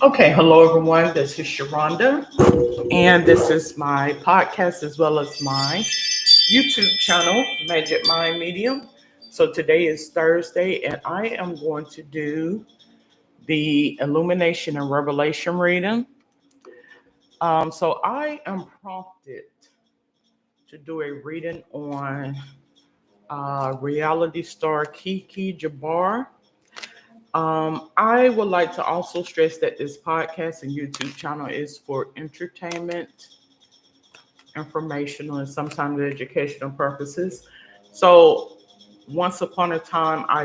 Okay, hello everyone. This is Sharonda, and this is my podcast as well as my YouTube channel, Magic Mind Medium. So today is Thursday, and I am going to do the Illumination and Revelation reading. So I am prompted to do a reading on reality star Kiki Jabbar. I would like to also stress that this podcast and YouTube channel is for entertainment, informational, and sometimes educational purposes. So, once upon a time, I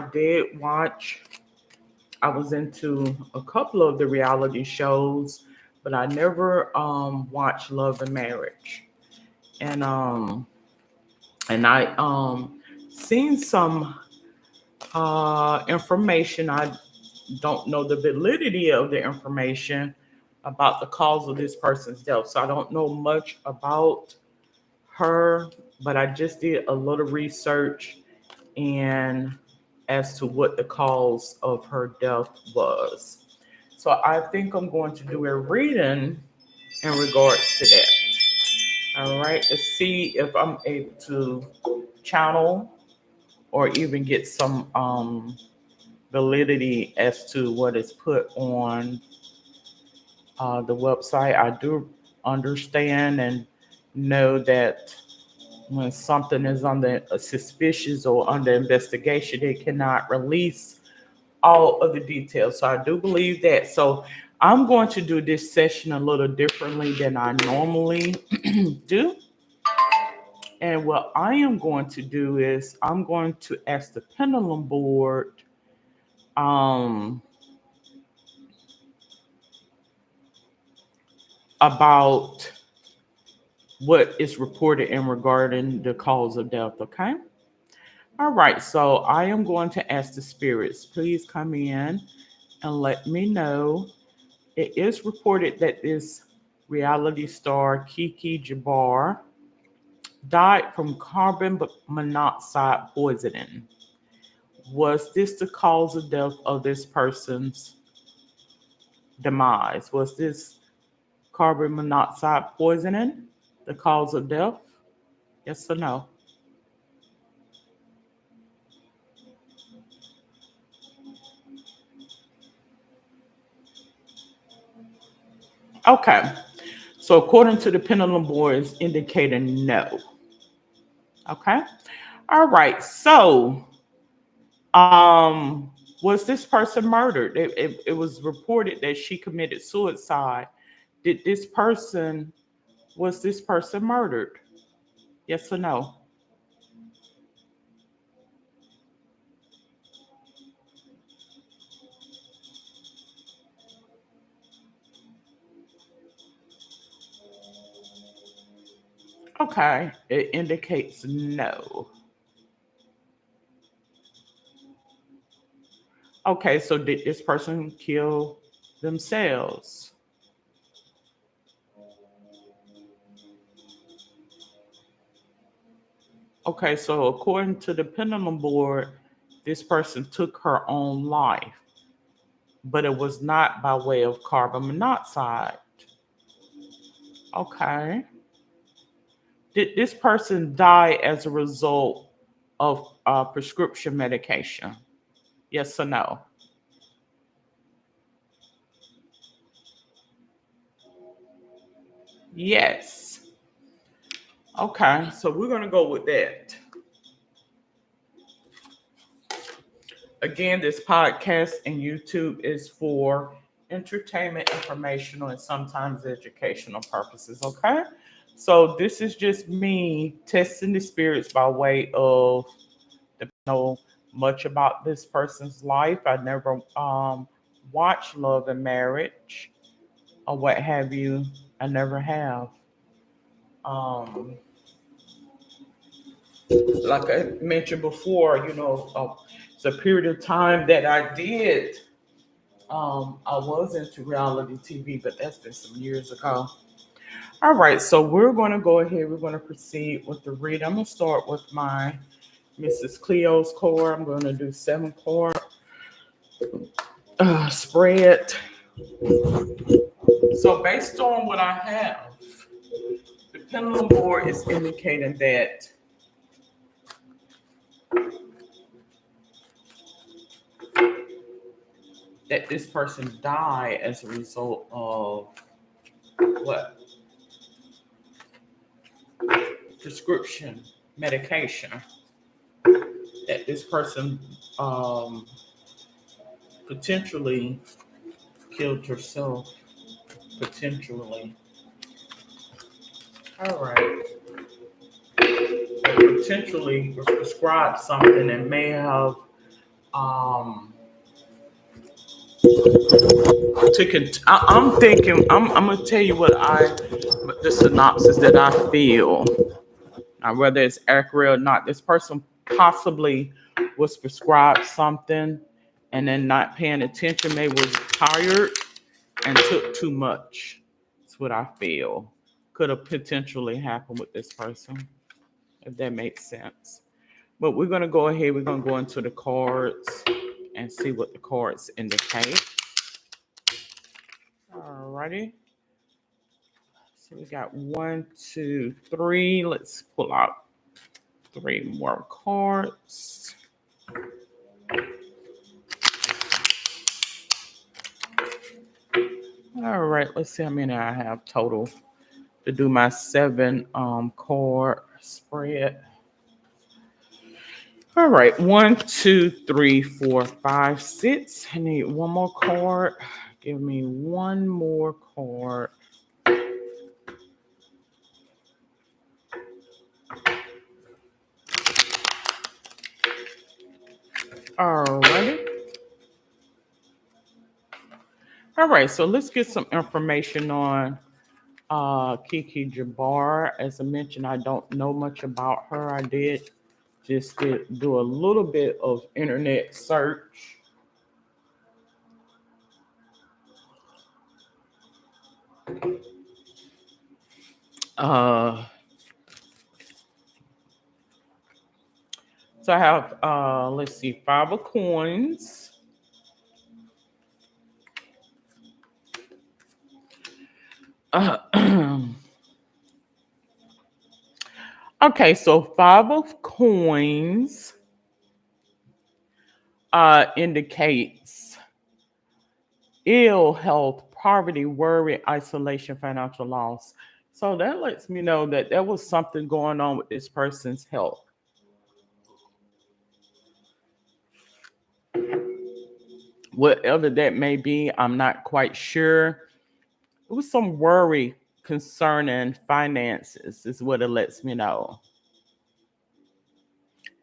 was into a couple of the reality shows, but I never watched Love and Marriage. And I seen some information. I don't know the validity of the information about the cause of this person's death. So I don't know much about her, but I just did a little research and as to what the cause of her death was. So I think I'm going to do a reading in regards to that. All right, to see if I'm able to channel or even get some validity as to what is put on the website. I do understand and know that when something is under suspicious or under investigation, they cannot release all of the details. So I do believe that. So I'm going to do this session a little differently than I normally do. And what I am going to do is I'm going to ask the pendulum board um, about what is reported in regarding the cause of death. Okay. All right. So I am going to ask the spirits, please come in and let me know. It is reported that this reality star Kiki Jabbar died from carbon monoxide poisoning. Was this the cause of death of this person's demise? Was this carbon monoxide poisoning the cause of death? Yes or no? Okay. So according to the pendulum board, it's indicating no. Okay. All right. So was this person murdered? It was reported that she committed suicide. Did this person Was this person murdered? Yes or no? Okay. It indicates no. Okay, so did this person kill themselves? Okay, so according to the pendulum board, this person took her own life, but it was not by way of carbon monoxide. Okay. Did this person die as a result of prescription medication? Yes or no? Yes. Okay, so we're going to go with that. Again, this podcast and YouTube is for entertainment, informational, and sometimes educational purposes. Okay. So this is just me testing the spirits by way of the know much about this person's life. I never watched Love and Marriage or what have you. I never have. Um, like I mentioned before, it's a period of time that I did. I was into reality TV, but that's been some years ago. All right, so we're going to go ahead. We're going to proceed with the read. I'm going to start with my Mrs. Cleo's card. I'm going to do 7 card spread. So based on what I have, the pendulum board is indicating that this person died as a result of what? Prescription medication. That this person um, potentially killed herself. Potentially. All right. Potentially was prescribed something and may have um, I'm thinking. I'm gonna tell you the synopsis that I feel. Now, whether it's accurate or not, this person possibly was prescribed something and then not paying attention. Maybe was tired and took too much. That's what I feel. Could have potentially happened with this person, if that makes sense. But we're gonna go ahead. We're gonna go into the cards and see what the cards indicate. Alrighty. So we got 1, 2, 3. Let's pull out 3 more cards. All right, let's see how many I have total to do my 7 card spread. All right, 1, 2, 3, 4, 5, 6. I need one more card. Give me one more card. Alrighty. All right, so let's get some information on Kiki Jabbar. As I mentioned, I don't know much about her. I did just do a little bit of internet search. Uh, so I have, let's see, 5 of coins. Okay, so 5 of coins indicates ill health, poverty, worry, isolation, financial loss. So that lets me know that there was something going on with this person's health. Whatever that may be, I'm not quite sure. It was some worry concerning finances, is what it lets me know.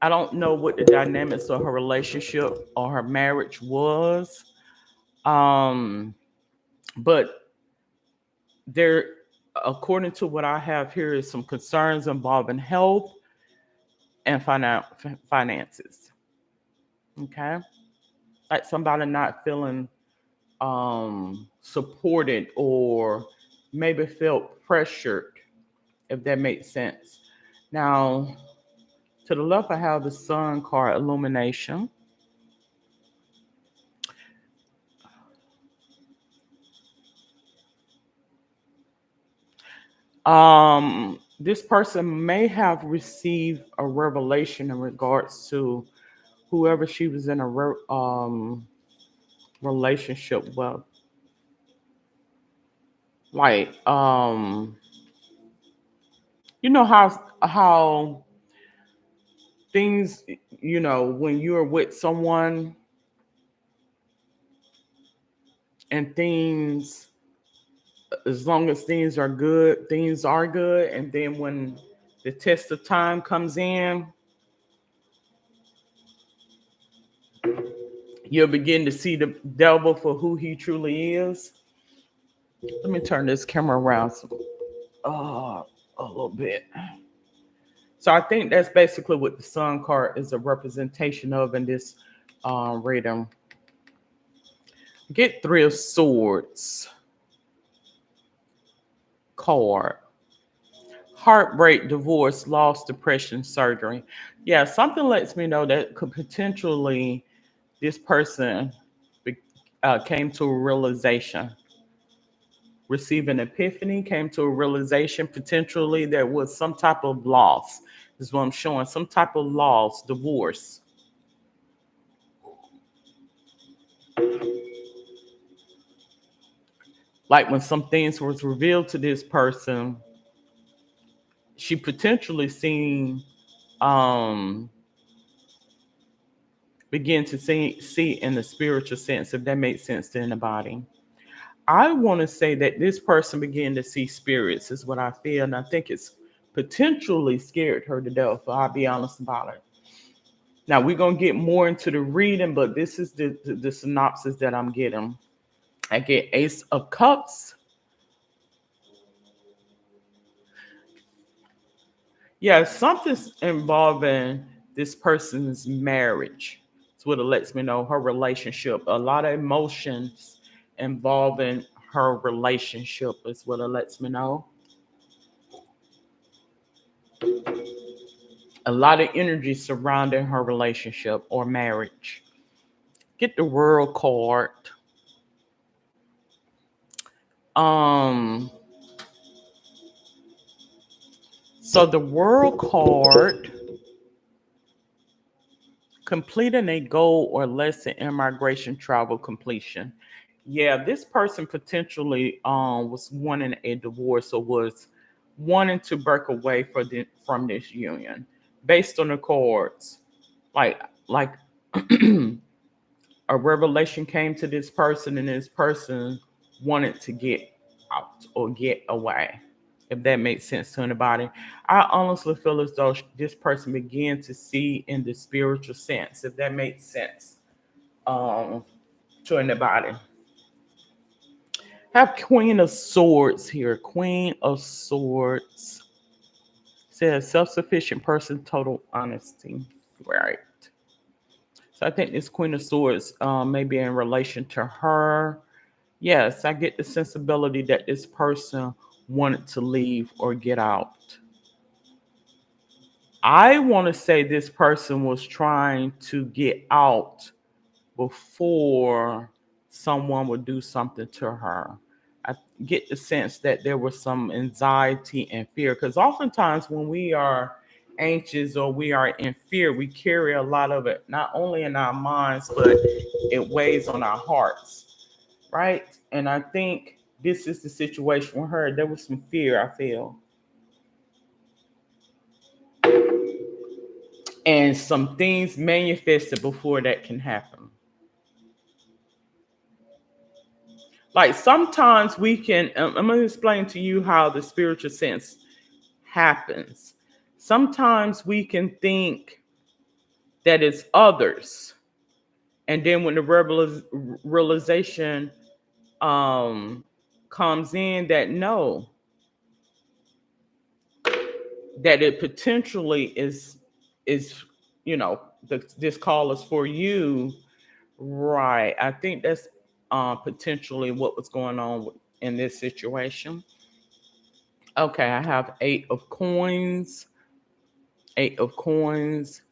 I don't know what the dynamics of her relationship or her marriage was. Um, but there, according to what I have here, is some concerns involving health and finances. Okay. Like somebody not feeling supported or maybe felt pressured, if that makes sense. Now, to the left, I have the Sun card, Illumination. This person may have received a revelation in regards to whoever she was in a relationship with. Like, you know how things, when you're with someone and things, as long as things are good, and then when the test of time comes in, you'll begin to see the devil for who he truly is. Let me turn this camera around a little bit. So I think that's basically what the Sun card is a representation of in this reading. Get 3 of Swords card. Heartbreak, divorce, loss, depression, surgery. Yeah, something lets me know that could potentially this person came to a realization, received an epiphany, came to a realization. Potentially there was some type of loss. This is what I'm showing. Some type of loss, divorce. Like when some things was revealed to this person, she potentially seen, um begin to see in the spiritual sense, if that makes sense to anybody. I want to say that this person began to see spirits, is what I feel, and I think it's potentially scared her to death. I'll be honest about it. Now we're gonna get more into the reading, but this is the synopsis that I'm getting. I get Ace of Cups. Yeah, something's involving this person's marriage. It's what it lets me know. Her relationship. A lot of emotions involving her relationship is what it lets me know. A lot of energy surrounding her relationship or marriage. Get the World card. Um, so the World card, completing a goal or lesson in migration travel completion. Yeah, this person potentially was wanting a divorce or was wanting to break away from this union based on the cards. Like a revelation came to this person and this person wanted to get out or get away, if that makes sense to anybody. I honestly feel as though this person began to see in the spiritual sense, if that makes sense, um to anybody. Have Queen of Swords here. Queen of Swords says self-sufficient person, total honesty. Right. So I think this Queen of Swords may be in relation to her. Yes, I get the sensibility that this person wanted to leave or get out. I want to say this person was trying to get out before someone would do something to her. I get the sense that there was some anxiety and fear because oftentimes when we are anxious or we are in fear, we carry a lot of it not only in our minds, but it weighs on our hearts, right? And I think this is the situation with her. There was some fear, I feel, and some things manifested before that can happen. Like sometimes we can, I'm going to explain to you how the spiritual sense happens. Sometimes we can think that it's others. And then when the realization um, comes in that no, that it potentially is, this call is for you. Right. I think that's potentially what was going on in this situation. Okay, I have eight of coins. Eight of coins.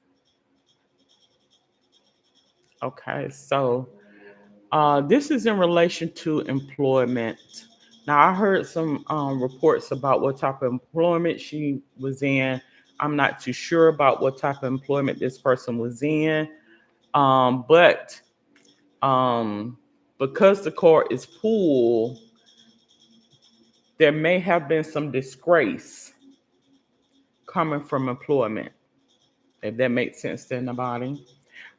Okay, so this is in relation to employment. Now, I heard some reports about what type of employment she was in. I'm not too sure about what type of employment this person was in, but um, because the card is full, there may have been some disgrace coming from employment, if that makes sense to anybody.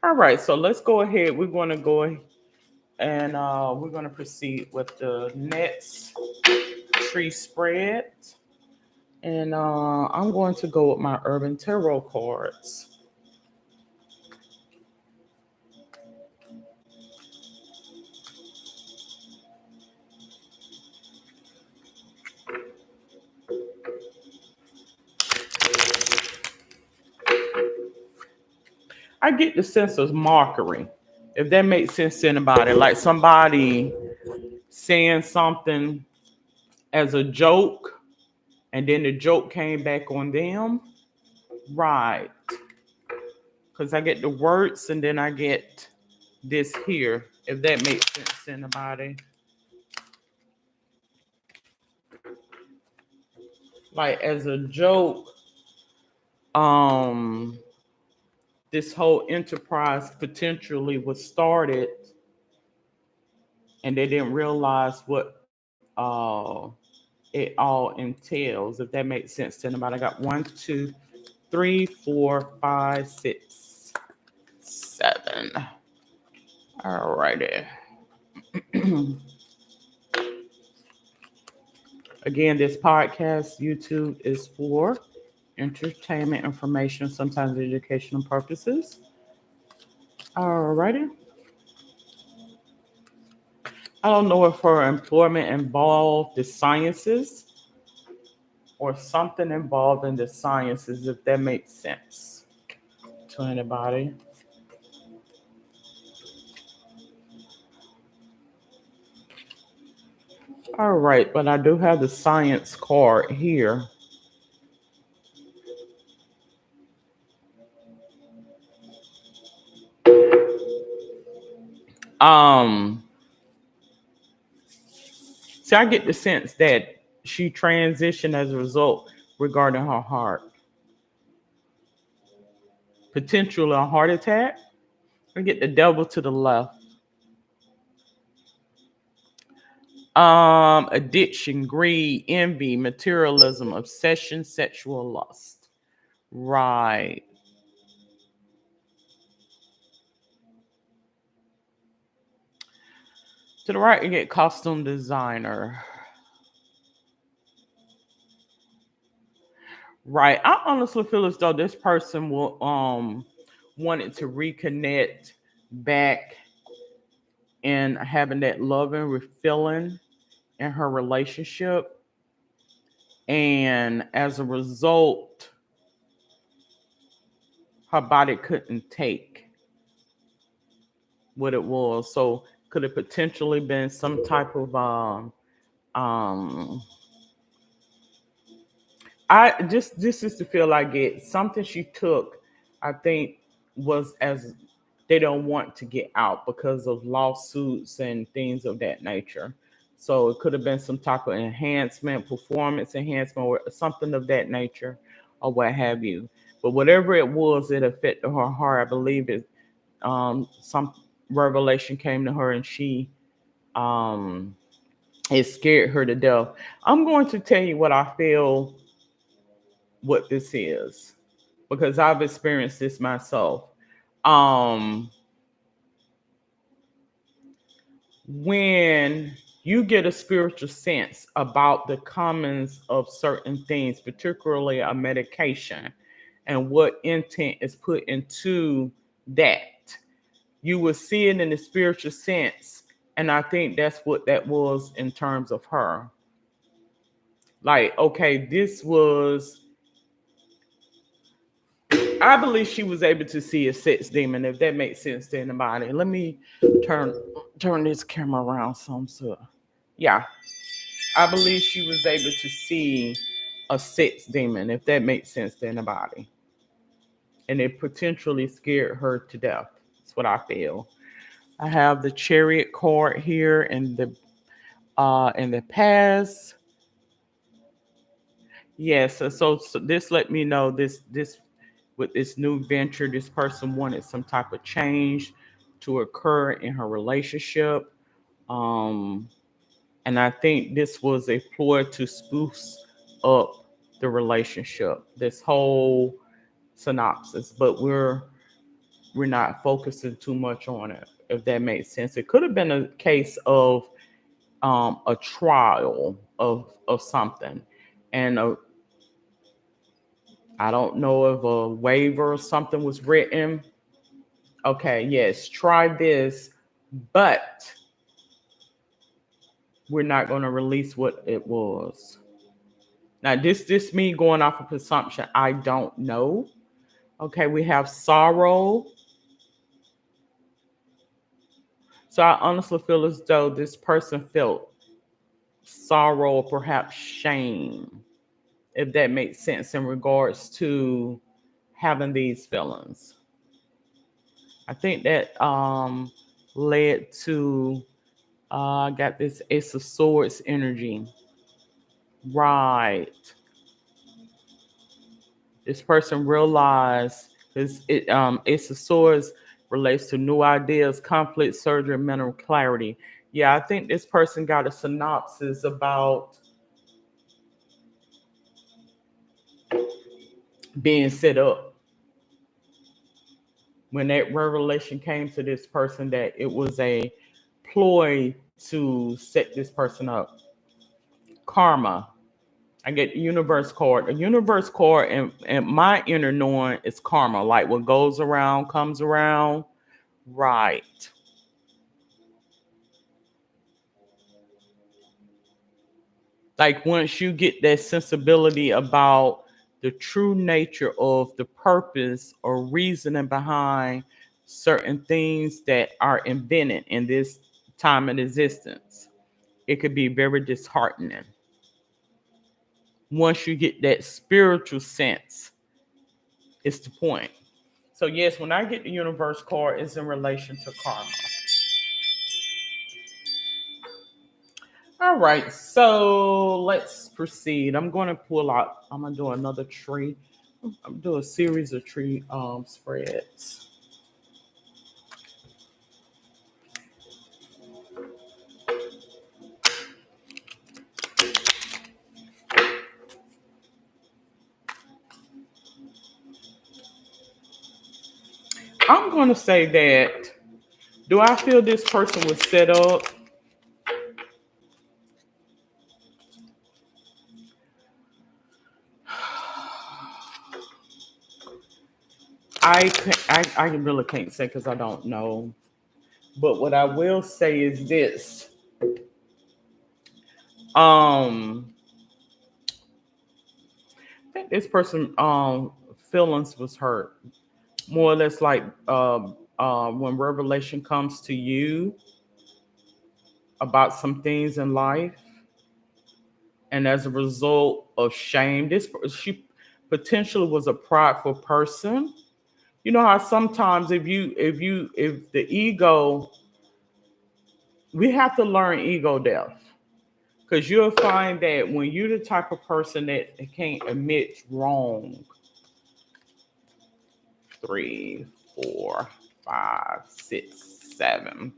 All right, so let's go ahead. We're going to go and we're going to proceed with the next tree spread. And I'm going to go with my Urban Tarot cards. I get the sense of mockery, if that makes sense to anybody. Like somebody saying something as a joke, and then the joke came back on them. Right. Because I get the words and then I get this here, if that makes sense to anybody. Like as a joke, um, this whole enterprise potentially was started, and they didn't realize what it all entails. If that makes sense to anybody, I got 1, 2, 3, 4, 5, 6, 7. All righty. Again, this podcast, YouTube, is for entertainment, information, sometimes educational purposes. Alrighty. I don't know if her employment involved the sciences or something involved in the sciences, if that makes sense to anybody. All right, but I do have the science card here. Um, See, I get the sense that she transitioned as a result regarding her heart. Potential a heart attack. I get the devil to the left. Addiction, greed, envy, materialism, obsession, sexual lust. Right. To the right, you get costume designer. Right. I honestly feel as though this person will wanted to reconnect back and having that loving refilling in her relationship. And as a result, her body couldn't take what it was. So could it potentially been some type of um I just this is the feel I get. Something she took, I think, was as they don't want to get out because of lawsuits and things of that nature. So it could have been some type of enhancement, performance enhancement, or something of that nature, or what have you. But whatever it was, it affected her heart. I believe it. Some revelation came to her, and she um, it scared her to death. I'm going to tell you what I feel what this is because I've experienced this myself. Um, when you get a spiritual sense about the commons of certain things, particularly a medication, and what intent is put into that, you will see it in the spiritual sense. And I think that's what that was in terms of her. Like, okay, this was I believe she was able to see a sex demon, if that makes sense to anybody. Let me turn turn this camera around some so yeah. I believe she was able to see a sex demon, if that makes sense to anybody. And it potentially scared her to death. That's what I feel. I have the chariot card here in the past. Yes, so this let me know this with this new venture, this person wanted some type of change to occur in her relationship. Um, and I think this was a ploy to spruce up the relationship. This whole synopsis, but we're not focusing too much on it, if that makes sense. It could have been a case of a trial of something, and I don't know if a waiver or something was written. Okay, yes, try this, but we're not going to release what it was. Now, this me going off of assumption. I don't know. Okay, we have sorrow. So I honestly feel as though this person felt sorrow or perhaps shame, if that makes sense in regards to having these feelings. I think that led to I got this Ace of Swords energy. Right. This person realized this Ace of Swords relates to new ideas, conflict, surgery, mental clarity. Yeah, I think this person got a synopsis about being set up. When that revelation came to this person that it was a ploy to set this person up. Karma. I get the universe card. A universe card and my inner knowing is karma. Like what goes around comes around. Right. Like once you get that sensibility about the true nature of the purpose or reasoning behind certain things that are invented in this time and existence, it could be very disheartening. Once you get that spiritual sense, it's the point. So yes, when I get the universe card, it's in relation to karma. All right, so let's proceed. I'm going to pull out. I'm going to do another tree. I'm doing a series of tree spreads. I'm going to say that. Do I feel this person was set up? I really can't say because I don't know. But what I will say is this. I think this person feelings was hurt. More or less like when revelation comes to you about some things in life, and as a result of shame, this she potentially was a prideful person. You know how sometimes if the ego, we have to learn ego death. Because you'll find that when you're the type of person that can't admit wrong, 3, 4, 5, 6, 7,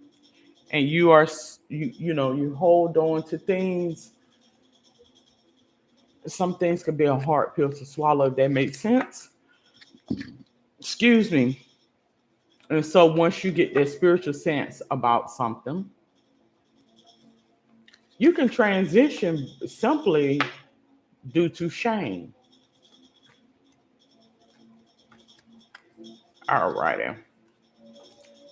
and you are you hold on to things. Some things could be a hard pill to swallow. If that makes sense. Excuse me. And so once you get that spiritual sense about something, you can transition simply due to shame. All righty.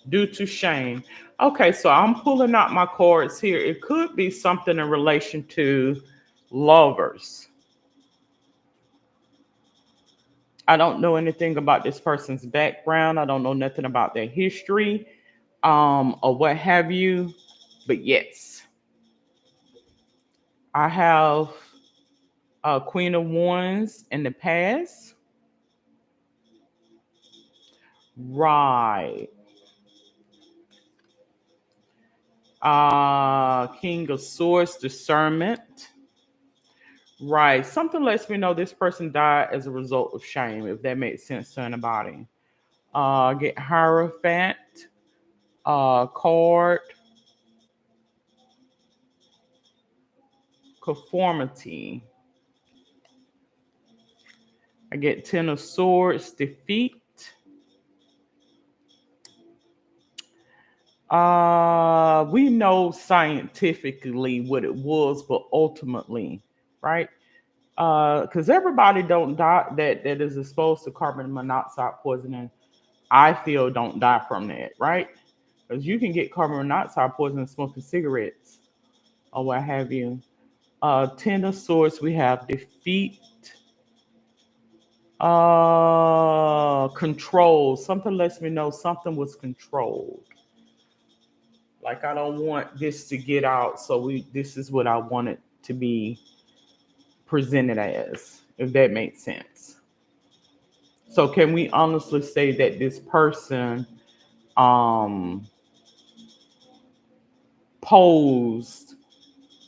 Due to shame. Okay, so I'm pulling out my cards here. It could be something in relation to lovers. I don't know anything about this person's background. I don't know nothing about their history, or what have you. But yes, I have Queen of Wands in the past. Right. King of Swords, discernment. Right. Something lets me know this person died as a result of shame, if that makes sense to anybody. Get Hierophant, card, conformity. I get Ten of Swords, defeat. We know scientifically what it was, but ultimately, right? Because everybody don't die that is exposed to carbon monoxide poisoning. I feel don't die from that, right? Because you can get carbon monoxide poisoning smoking cigarettes or what have you. Ten of Swords, we have defeat, control. Something lets me know something was controlled. Like I don't want this to get out, so this is what I want it to be presented as, if that makes sense. So can we honestly say that this person um posed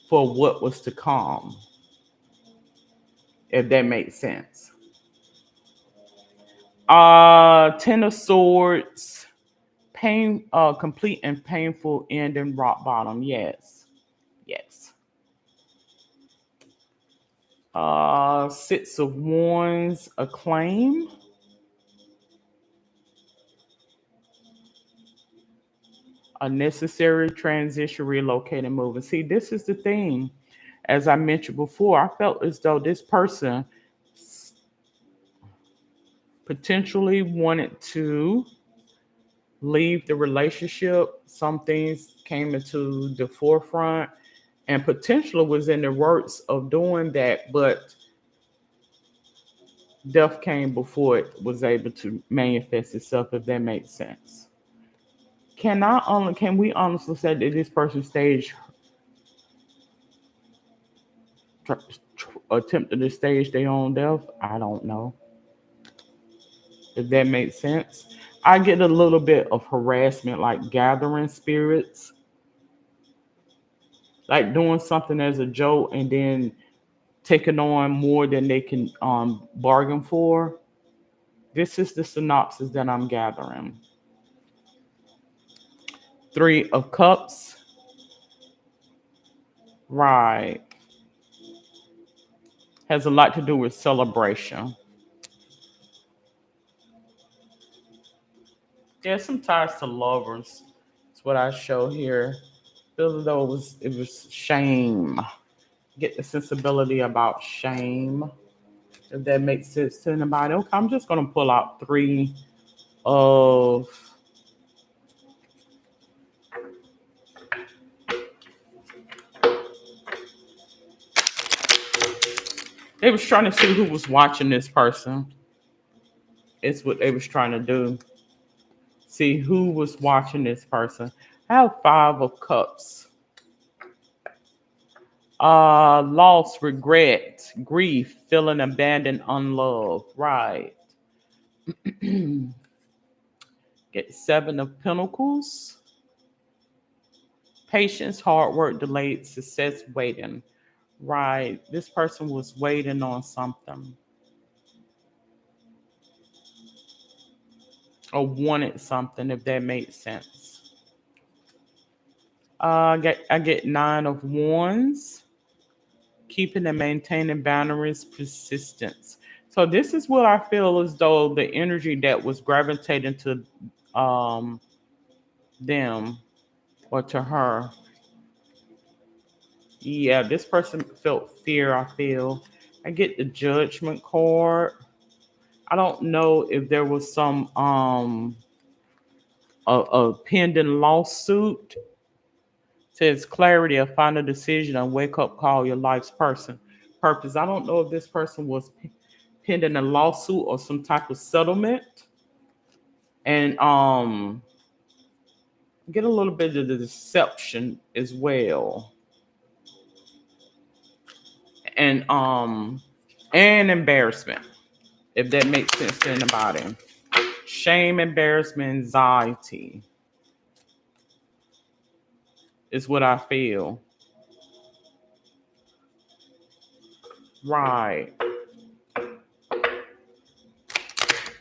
for what was to come, if that makes sense. Ten of Swords, pain, complete and painful ending, rock bottom. Yes, yes. Six of Wands, acclaim. A necessary transition, relocate, and move. And see, this is the thing. As I mentioned before, I felt as though this person potentially wanted to leave the relationship. Some things came into the forefront and potentially was in the works of doing that, but death came before it was able to manifest itself, if that makes sense. Can we honestly say that this person attempted to stage their own death? I don't know, if that makes sense. I get a little bit of harassment, like gathering spirits, like doing something as a joke and then taking on more than they can bargain for. This is the synopsis that I'm gathering. Three of Cups. Right. Has a lot to do with celebration. Yeah, some ties to lovers. That's what I show here. Feel as though it was shame. Get the sensibility about shame. If that makes sense to anybody. Okay, I'm just gonna pull out three of they was trying to see who was watching this person. It's what they was trying to do. See who was watching this person. I have five of cups. Loss, regret, grief, feeling abandoned, unloved. Right. Get seven of pentacles. Patience, hard work, delayed success, waiting. Right. This person was waiting on something or wanted something, if that makes sense. I get nine of wands. Keeping and maintaining boundaries, persistence. So this is what I feel as though the energy that was gravitating to um, them or to her. Yeah, this person felt fear. I feel. I get the judgment card. I don't know if there was some a pending lawsuit. Says clarity, a final decision, a wake up call, your life's person purpose. I don't know if this person was pending a lawsuit or some type of settlement, and get a little bit of the deception as well, and embarrassment, if that makes sense to anybody. Shame, embarrassment, anxiety is what I feel. Right.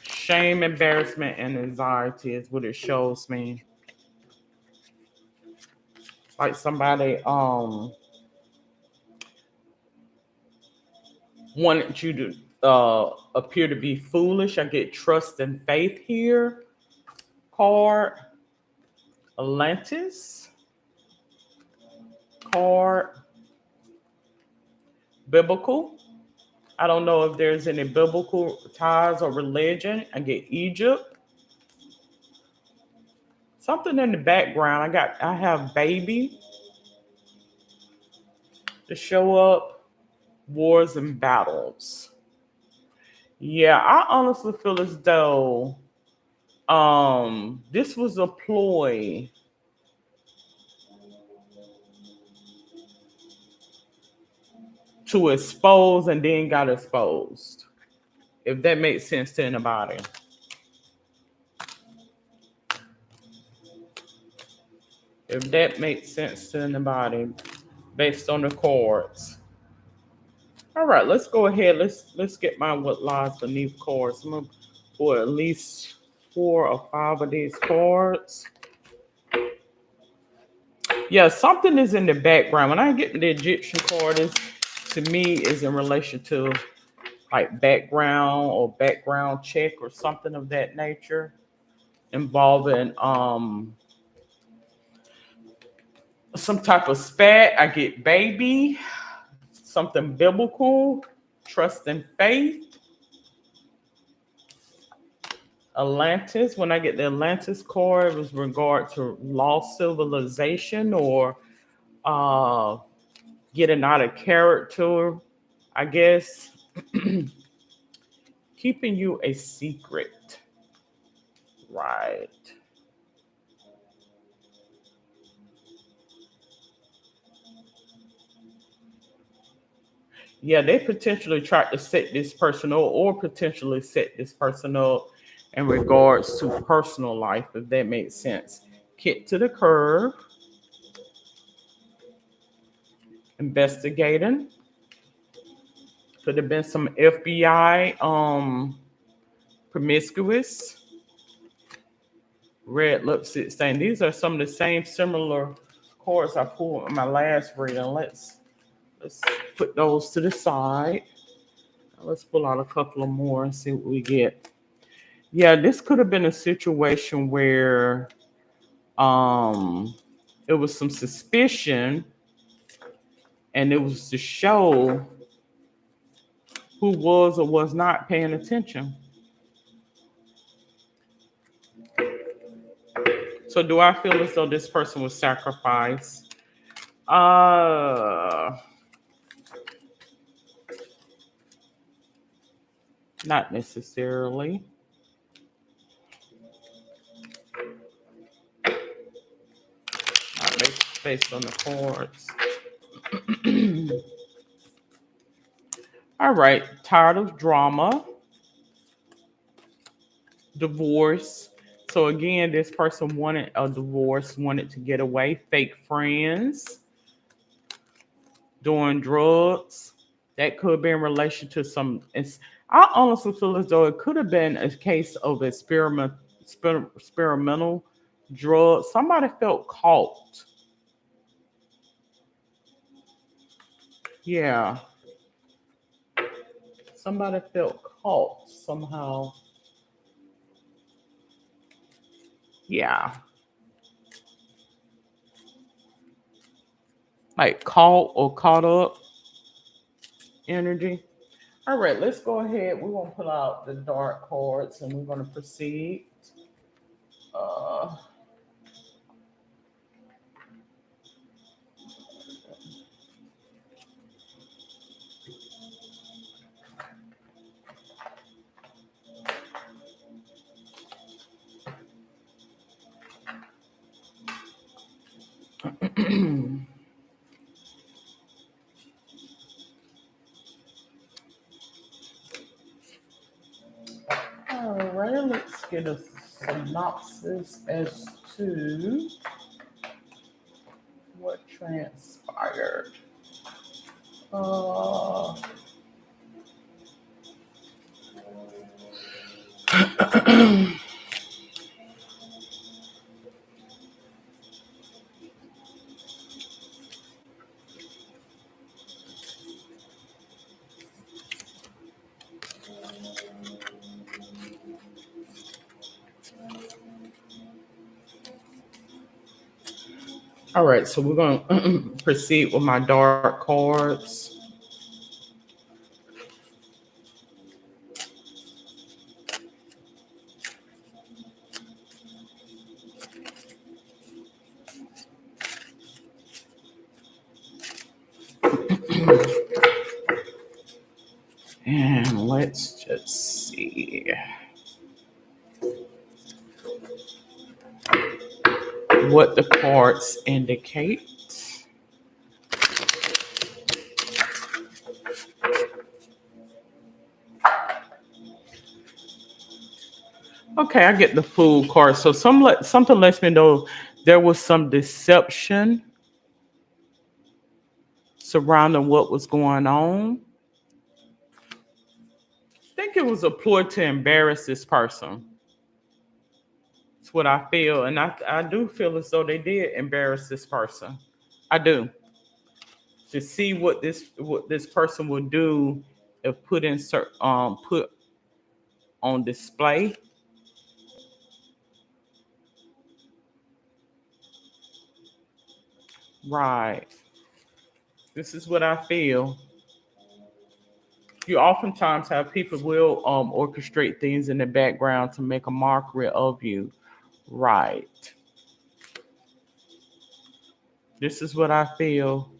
Shame, embarrassment, and anxiety is what it shows me. Like somebody wanted you to appear to be foolish. I get trust and faith here. Card. Atlantis. Card. Biblical. I don't know if there's any biblical ties or religion. I get Egypt. Something in the background. I have baby to show up. Wars and battles. Yeah, I honestly feel as though this was a ploy to expose and then got exposed. If that makes sense to anybody. if that makes sense to anybody based on the cards. All right, let's go ahead. Let's get my what lies beneath cards. I'm gonna pull at least 4 or 5 of these cards. Yeah, something is in the background. When I get the Egyptian card, is to me is in relation to like background or background check or something of that nature involving some type of spat. I get baby, something biblical, trust and faith. Atlantis, when I get the Atlantis card, it was regard to lost civilization or uh getting out of character, I guess. Keeping you a secret. Right. Yeah, they potentially tried to set this person up or potentially set this person up in regards to personal life, if that makes sense. Kick to the curb, investigating. Could have been some FBI promiscuous, red lipstick stain. These are some of the same similar cards I pulled in my last reading. Let's put those to the side. Let's pull out a couple of more and see what we get. Yeah, this could have been a situation where um it was some suspicion and it was to show who was or was not paying attention. So do I feel as though this person was sacrificed? Uh Not necessarily. Not based on the cards. All right, tired of drama, divorce. So again, this person wanted a divorce, wanted to get away, fake friends, doing drugs. That could be in relation to some. I honestly feel as though it could have been a case of experimental drugs. Somebody felt caught. Yeah, somebody felt caught somehow. Yeah, like caught or caught up energy. All right, let's go ahead. We're gonna pull out the dark cards and we're gonna proceed. Uh, all right, let's get a synopsis as to what transpired. Uh, all right, so we're gonna proceed with my dark cards. And let's just see what the cards indicate. Okay, I get the Fool card. So something lets me know There was some deception surrounding what was going on. I think it was a ploy to embarrass this person. It's what I feel. And I do feel as though they did embarrass this person. I do. To see what this person would do if put on display. Right. This is what I feel. You oftentimes have people will orchestrate things in the background to make a mockery of you. Right. This is what I feel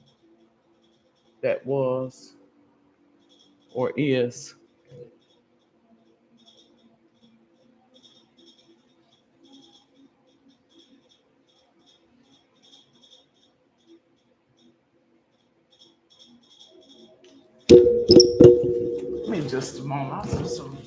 that was or is. Give me just a moment. I see some.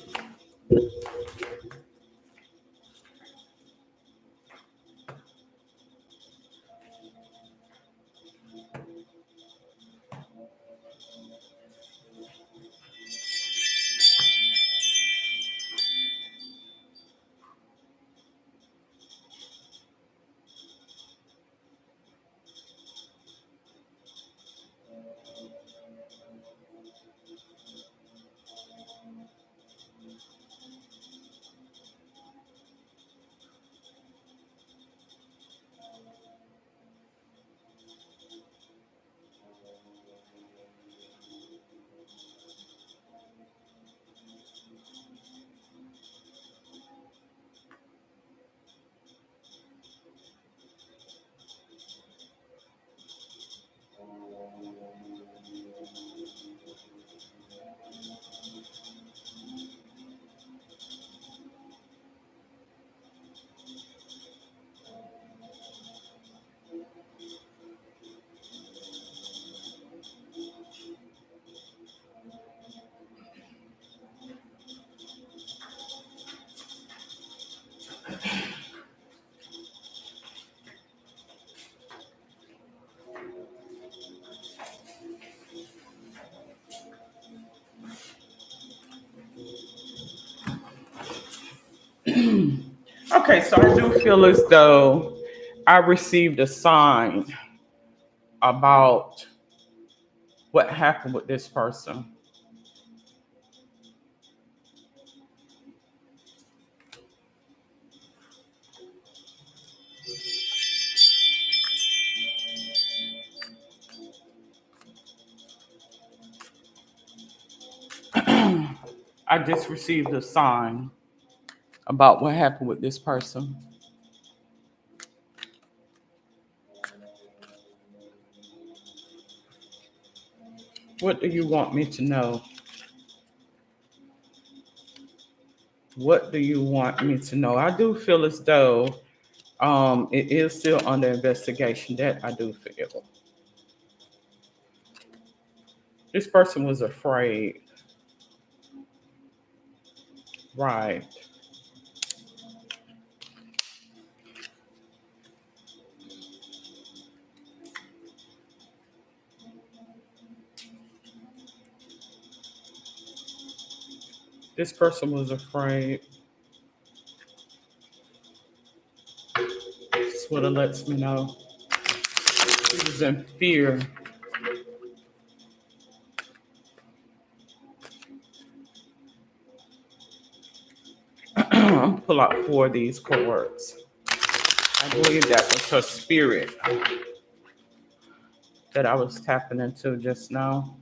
Okay, so I do feel as though I received a sign about what happened with this person. I just received a sign about what happened with this person. What do you want me to know? What do you want me to know? I do feel as though it is still under investigation. That I do feel. This person was afraid. Right. This person was afraid. That's what it lets me know. He was in fear. I'm gonna pull out four of these cards. I believe that was her spirit that I was tapping into just now.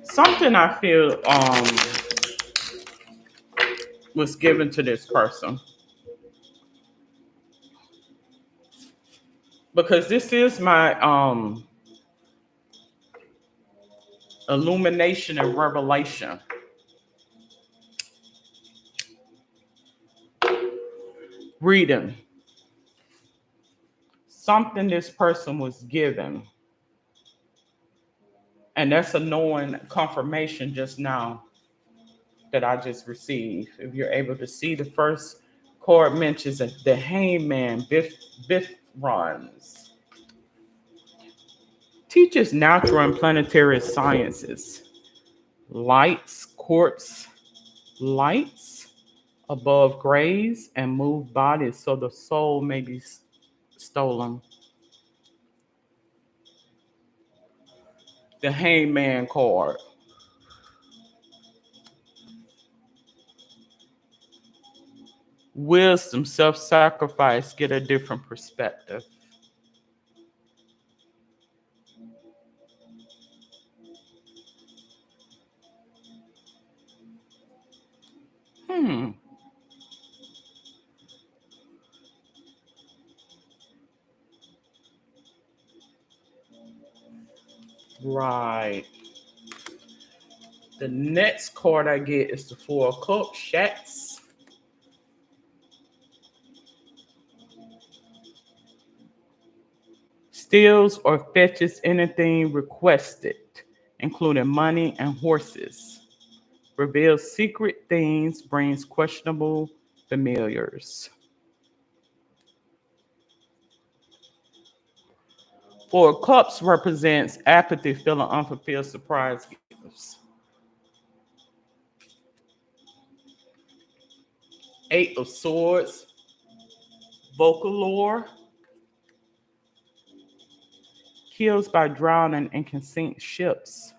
Something I feel was given to this person because this is my illumination and revelation. Reading. Something this person was given, And that's a knowing confirmation just now that I just received. If you're able to see, the first card mentions the hangman, Biff runs. Teaches natural and planetary sciences, lights, quartz lights above graves, and move bodies so the soul may be stolen. The hangman card. Wisdom, self sacrifice, get a different perspective. Hmm. Right. The next card I get is the Four of Cups, Shats. Steals or fetches anything requested, including money and horses. Reveals secret things, brings questionable familiars. Four of Cups represents apathy, feeling unfulfilled surprise gifts. Eight of Swords, Vocalore, kills by drowning and can sink ships.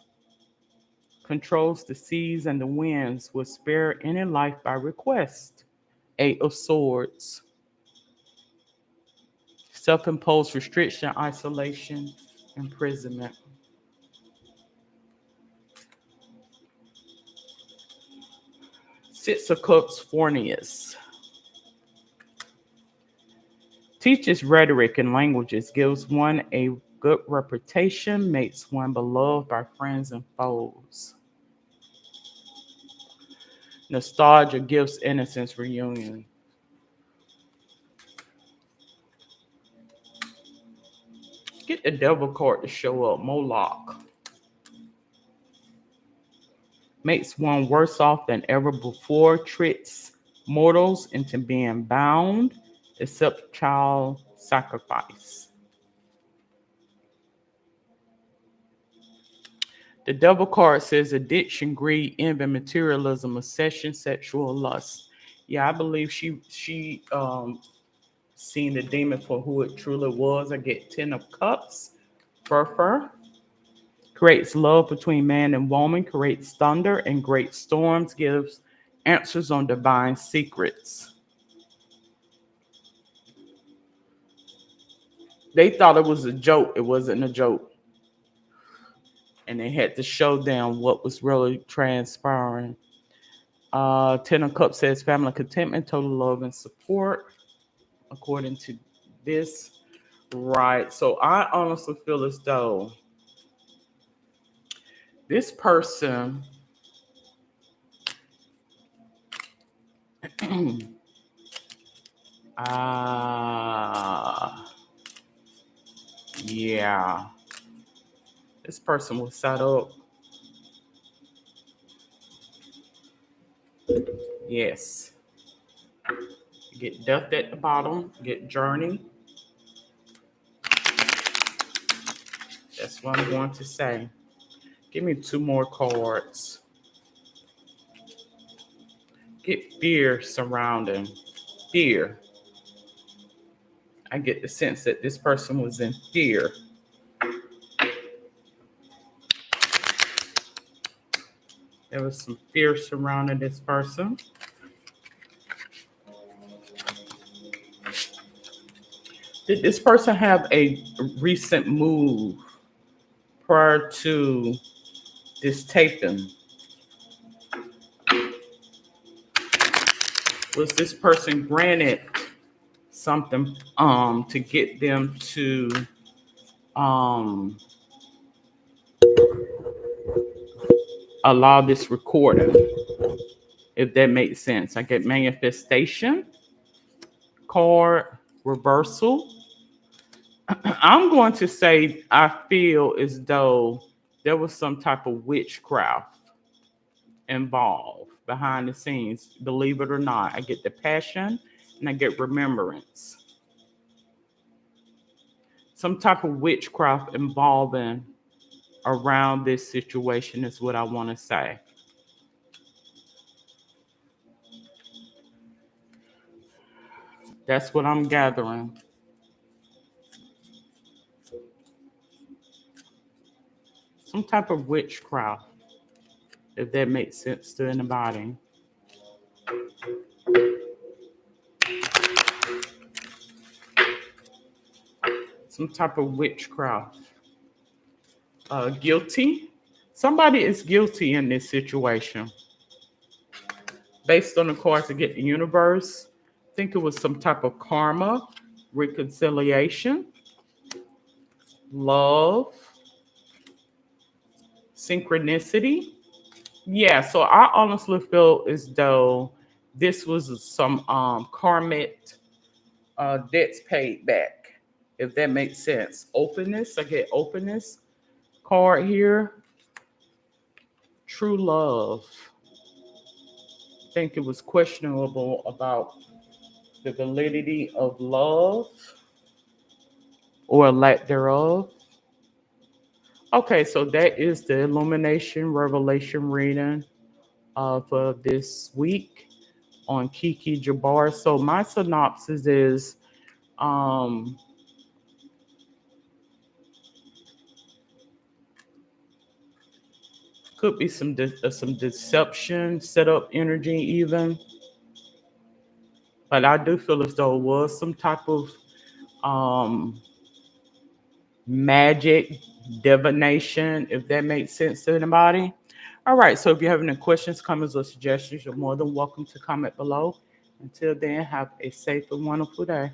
Controls the seas and the winds, will spare any life by request. Eight of Swords, self-imposed restriction, isolation, imprisonment. Six of Cups, Fornius, teaches rhetoric and languages, gives one a good reputation, makes one beloved by friends and foes. Nostalgia, gifts, innocence, reunion. Get the devil card to show up, Moloch. Makes one worse off than ever before, tricks mortals into being bound, except child sacrifice. The devil card says addiction, greed, envy, materialism, obsession, sexual lust. Yeah, I believe she seen the demon for who it truly was. I get 10 of Cups, fur. Creates love between man and woman, creates thunder and great storms, gives answers on divine secrets. They thought it was a joke. It wasn't a joke. And they had to show them what was really transpiring. 10 of Cups says family contentment, total love and support, according to this. Right. So I honestly feel as though this person ah yeah. This person was set up. Yes. Get death at the bottom, get journey. That's what I'm going to say. Give me 2 more cards. Get fear surrounding. Fear. I get the sense that this person was in fear. There was some fear surrounding this person. Did this person have a recent move prior to this taping? Was this person granted something to get them to um allow this recording? If that makes sense. I get manifestation, card, reversal. I'm going to say I feel as though There was some type of witchcraft involved behind the scenes. Believe it or not, I get the passion and I get remembrance. Some type of witchcraft involving around this situation is what I want to say. That's what I'm gathering. Some type of witchcraft, if that makes sense to anybody. Some type of witchcraft. Guilty. Somebody is guilty in this situation. Based on the cards to get the universe, I think it was some type of karma, reconciliation, love, synchronicity. Yeah, so I honestly feel as though this was some karmic debts paid back, if that makes sense. Openness, I get openness card here. True love. I think it was questionable about the validity of love or lack thereof. Okay, so that is the illumination revelation reading for this week on Kiki Jabbar. So my synopsis is um, could be some deception, setup energy even, but I do feel as though it was some type of um, magic, divination, if that makes sense to anybody. All right, so if you have any questions, comments, or suggestions, you're more than welcome to comment below. Until then, have a safe and wonderful day.